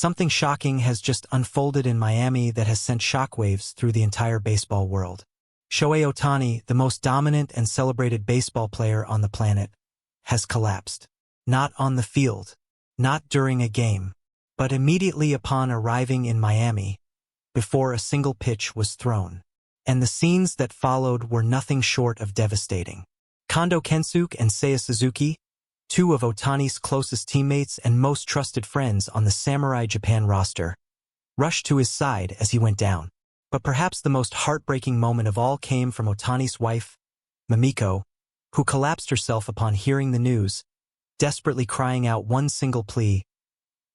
Something shocking has just unfolded in Miami that has sent shockwaves through the entire baseball world. Shohei Ohtani, the most dominant and celebrated baseball player on the planet, has collapsed. Not on the field, not during a game, but immediately upon arriving in Miami, before a single pitch was thrown. And the scenes that followed were nothing short of devastating. Kondo Kensuke and Seiya Suzuki, two of Otani's closest teammates and most trusted friends on the Samurai Japan roster, rushed to his side as he went down. But perhaps the most heartbreaking moment of all came from Otani's wife, Mamiko, who collapsed herself upon hearing the news, desperately crying out one single plea: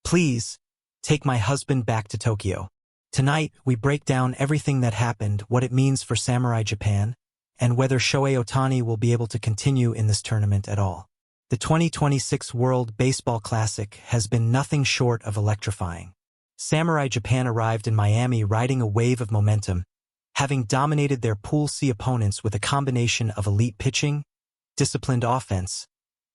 "Please, take my husband back to Tokyo." Tonight, we break down everything that happened, what it means for Samurai Japan, and whether Shohei Ohtani will be able to continue in this tournament at all. The 2026 World Baseball Classic has been nothing short of electrifying. Samurai Japan arrived in Miami riding a wave of momentum, having dominated their Pool C opponents with a combination of elite pitching, disciplined offense,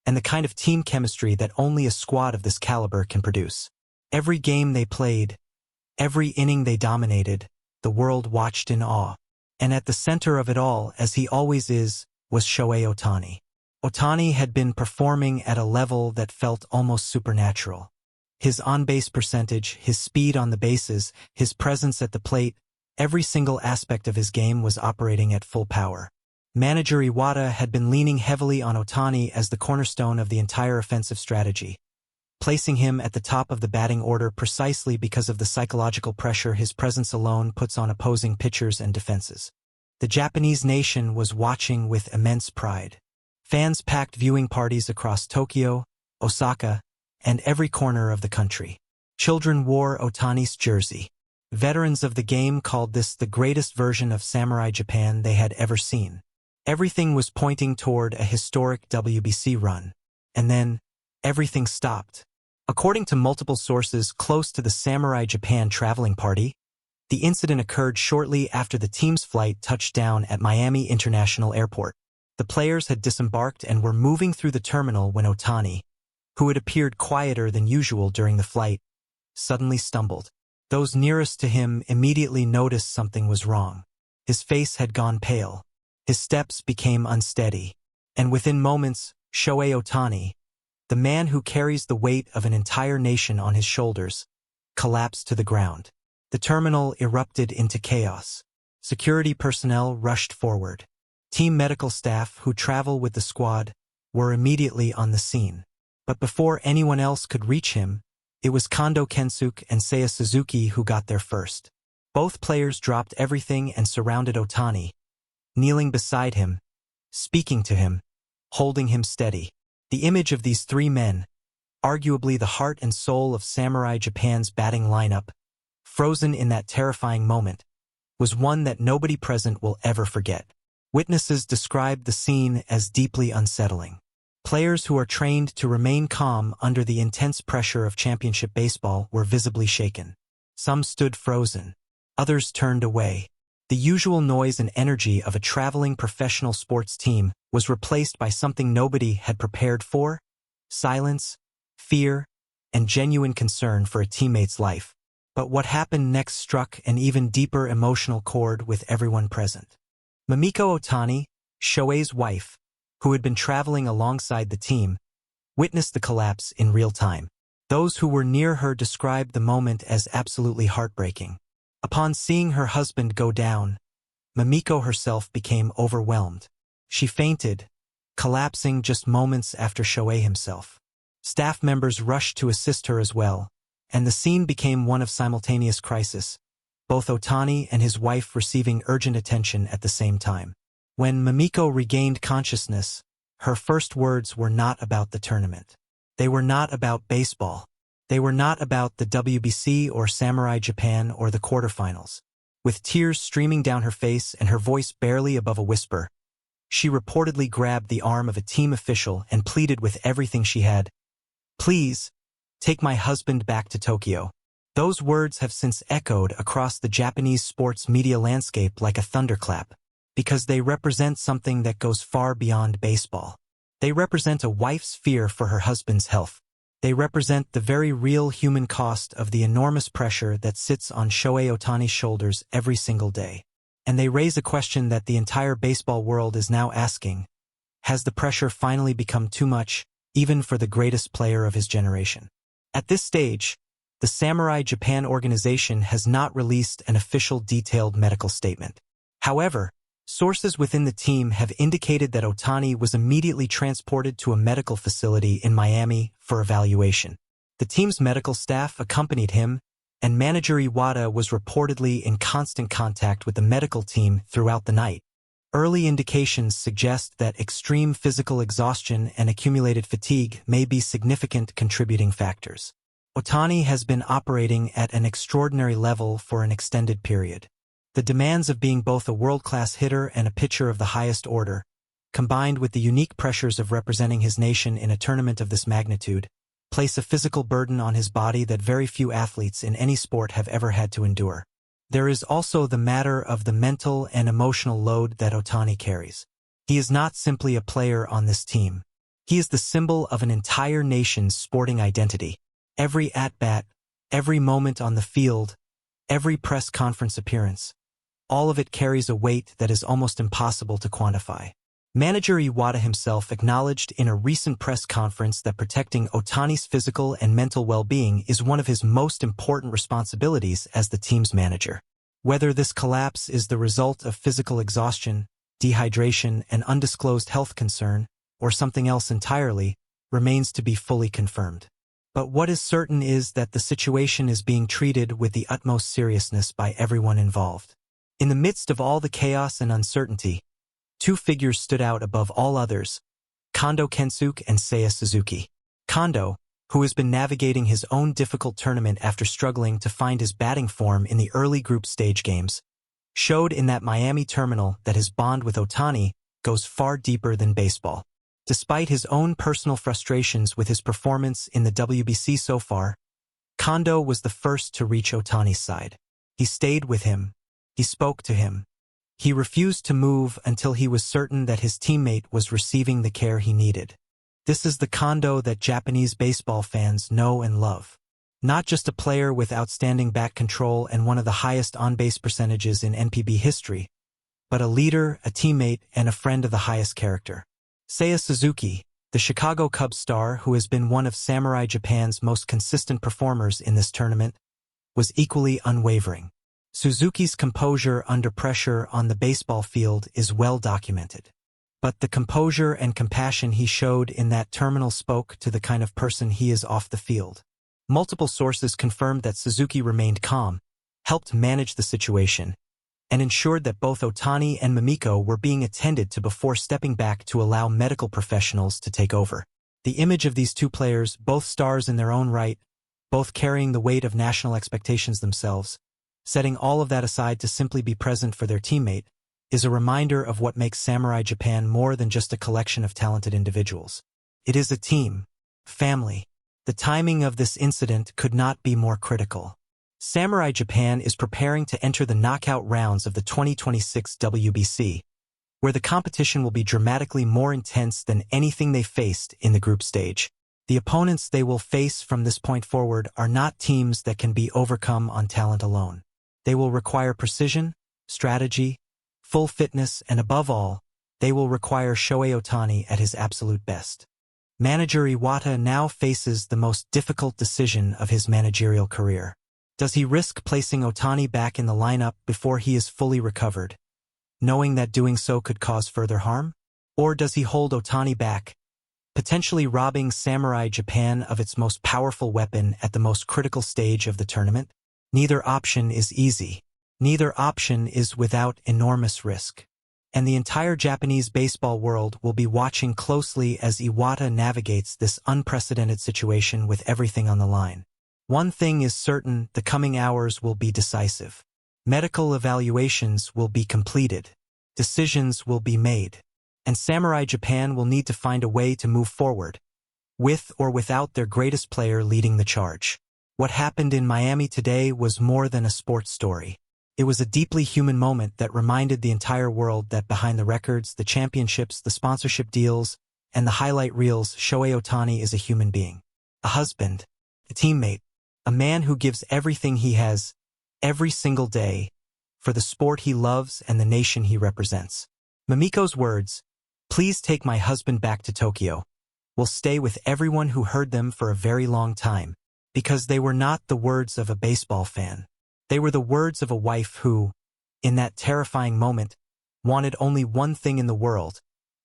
and the kind of team chemistry that only a squad of this caliber can produce. Every game they played, every inning they dominated, the world watched in awe. And at the center of it all, as he always is, was Shohei Ohtani. Ohtani had been performing at a level that felt almost supernatural. His on-base percentage, his speed on the bases, his presence at the plate, every single aspect of his game was operating at full power. Manager Iwata had been leaning heavily on Ohtani as the cornerstone of the entire offensive strategy, placing him at the top of the batting order precisely because of the psychological pressure his presence alone puts on opposing pitchers and defenses. The Japanese nation was watching with immense pride. Fans packed viewing parties across Tokyo, Osaka, and every corner of the country. Children wore Otani's jersey. Veterans of the game called this the greatest version of Samurai Japan they had ever seen. Everything was pointing toward a historic WBC run. And then, everything stopped. According to multiple sources close to the Samurai Japan traveling party, the incident occurred shortly after the team's flight touched down at Miami International Airport. The players had disembarked and were moving through the terminal when Ohtani, who had appeared quieter than usual during the flight, suddenly stumbled. Those nearest to him immediately noticed something was wrong. His face had gone pale. His steps became unsteady. And within moments, Shohei Ohtani, the man who carries the weight of an entire nation on his shoulders, collapsed to the ground. The terminal erupted into chaos. Security personnel rushed forward. Team medical staff who travel with the squad were immediately on the scene. But before anyone else could reach him, it was Kondo Kensuke and Seiya Suzuki who got there first. Both players dropped everything and surrounded Ohtani, kneeling beside him, speaking to him, holding him steady. The image of these three men, arguably the heart and soul of Samurai Japan's batting lineup, frozen in that terrifying moment, was one that nobody present will ever forget. Witnesses described the scene as deeply unsettling. Players who are trained to remain calm under the intense pressure of championship baseball were visibly shaken. Some stood frozen. Others turned away. The usual noise and energy of a traveling professional sports team was replaced by something nobody had prepared for: silence, fear, and genuine concern for a teammate's life. But what happened next struck an even deeper emotional chord with everyone present. Mamiko Otani, Shohei's wife, who had been traveling alongside the team, witnessed the collapse in real time. Those who were near her described the moment as absolutely heartbreaking. Upon seeing her husband go down, Mamiko herself became overwhelmed. She fainted, collapsing just moments after Shohei himself. Staff members rushed to assist her as well, and the scene became one of simultaneous crisis, both Otani and his wife receiving urgent attention at the same time. When Mamiko regained consciousness, her first words were not about the tournament. They were not about baseball. They were not about the WBC or Samurai Japan or the quarterfinals. With tears streaming down her face and her voice barely above a whisper, she reportedly grabbed the arm of a team official and pleaded with everything she had, "Please, take my husband back to Tokyo." Those words have since echoed across the Japanese sports media landscape like a thunderclap, because they represent something that goes far beyond baseball. They represent a wife's fear for her husband's health, They represent the very real human cost of the enormous pressure that sits on Shohei Ohtani's shoulders every single day. And they raise a question that the entire baseball world is now asking: has the pressure finally become too much, even for the greatest player of his generation? At this stage, the Samurai Japan organization has not released an official detailed medical statement. However, sources within the team have indicated that Ohtani was immediately transported to a medical facility in Miami for evaluation. The team's medical staff accompanied him, and manager Iwata was reportedly in constant contact with the medical team throughout the night. Early indications suggest that extreme physical exhaustion and accumulated fatigue may be significant contributing factors. Ohtani has been operating at an extraordinary level for an extended period. The demands of being both a world-class hitter and a pitcher of the highest order, combined with the unique pressures of representing his nation in a tournament of this magnitude, place a physical burden on his body that very few athletes in any sport have ever had to endure. There is also the matter of the mental and emotional load that Ohtani carries. He is not simply a player on this team. He is the symbol of an entire nation's sporting identity. Every at-bat, every moment on the field, every press conference appearance, all of it carries a weight that is almost impossible to quantify. Manager Iwata himself acknowledged in a recent press conference that protecting Ohtani's physical and mental well-being is one of his most important responsibilities as the team's manager. Whether this collapse is the result of physical exhaustion, dehydration, and undisclosed health concern, or something else entirely, remains to be fully confirmed. But what is certain is that the situation is being treated with the utmost seriousness by everyone involved. In the midst of all the chaos and uncertainty, two figures stood out above all others: Kondo Kensuke and Seiya Suzuki. Kondo, who has been navigating his own difficult tournament after struggling to find his batting form in the early group stage games, showed in that Miami terminal that his bond with Ohtani goes far deeper than baseball. Despite his own personal frustrations with his performance in the WBC so far, Kondo was the first to reach Ohtani's side. He stayed with him. He spoke to him. He refused to move until he was certain that his teammate was receiving the care he needed. This is the Kondo that Japanese baseball fans know and love. Not just a player with outstanding bat control and one of the highest on-base percentages in NPB history, but a leader, a teammate, and a friend of the highest character. Seiya Suzuki, the Chicago Cubs star who has been one of Samurai Japan's most consistent performers in this tournament, was equally unwavering. Suzuki's composure under pressure on the baseball field is well documented. But the composure and compassion he showed in that terminal spoke to the kind of person he is off the field. Multiple sources confirmed that Suzuki remained calm, helped manage the situation, and ensured that both Otani and Mamiko were being attended to before stepping back to allow medical professionals to take over. The image of these two players, both stars in their own right, both carrying the weight of national expectations themselves, setting all of that aside to simply be present for their teammate, is a reminder of what makes Samurai Japan more than just a collection of talented individuals. It is a team, family. The timing of this incident could not be more critical. Samurai Japan is preparing to enter the knockout rounds of the 2026 WBC, where the competition will be dramatically more intense than anything they faced in the group stage. The opponents they will face from this point forward are not teams that can be overcome on talent alone. They will require precision, strategy, full fitness, and above all, they will require Shohei Ohtani at his absolute best. Manager Iwata now faces the most difficult decision of his managerial career. Does he risk placing Ohtani back in the lineup before he is fully recovered, knowing that doing so could cause further harm? Or does he hold Ohtani back, potentially robbing Samurai Japan of its most powerful weapon at the most critical stage of the tournament? Neither option is easy. Neither option is without enormous risk. And the entire Japanese baseball world will be watching closely as Iwata navigates this unprecedented situation with everything on the line. One thing is certain: the coming hours will be decisive. Medical evaluations will be completed. Decisions will be made. And Samurai Japan will need to find a way to move forward, with or without their greatest player leading the charge. What happened in Miami today was more than a sports story. It was a deeply human moment that reminded the entire world that behind the records, the championships, the sponsorship deals, and the highlight reels, Shohei Ohtani is a human being. a husband, a teammate, a man who gives everything he has, every single day, for the sport he loves and the nation he represents. Mamiko's words, "Please take my husband back to Tokyo," will stay with everyone who heard them for a very long time, because they were not the words of a baseball fan. They were the words of a wife who, in that terrifying moment, wanted only one thing in the world,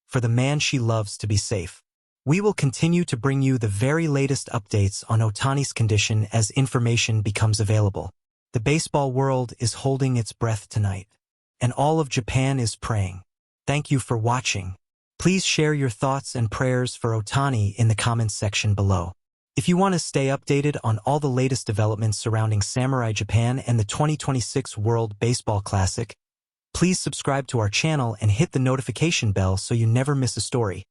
for the man she loves to be safe. We will continue to bring you the very latest updates on Otani's condition as information becomes available. The baseball world is holding its breath tonight, and all of Japan is praying. Thank you for watching. Please share your thoughts and prayers for Otani in the comments section below. If you want to stay updated on all the latest developments surrounding Samurai Japan and the 2026 World Baseball Classic, please subscribe to our channel and hit the notification bell so you never miss a story.